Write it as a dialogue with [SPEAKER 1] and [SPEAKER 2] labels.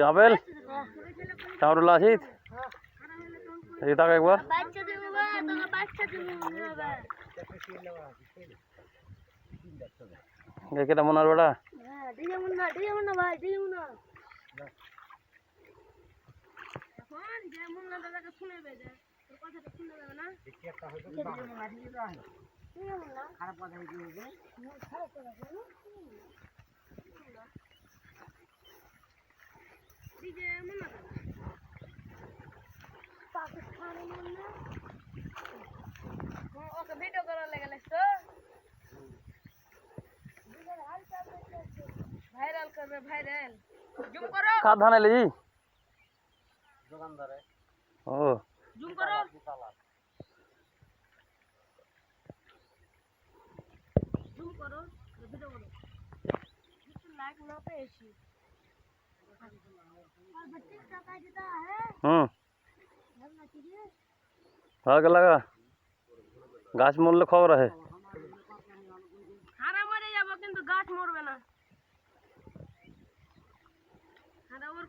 [SPEAKER 1] apple টাউরুল আছিস এই তাকে একবার কেটা মনার বেড়া
[SPEAKER 2] ভিডিও করার লেগে লাগতো ভাইরাল করবে ভাইরাল জুম করো
[SPEAKER 1] কার ধান এলি ও
[SPEAKER 2] জুম করো জুম করো ভিডিও করো লাইক না পেয়েছি और बच्चे का देता है
[SPEAKER 1] ভালো লাগা গাছ মরলে খবর আছে
[SPEAKER 2] হারা মরে যাবো কিন্তু গাছ মরবে না হারা ওর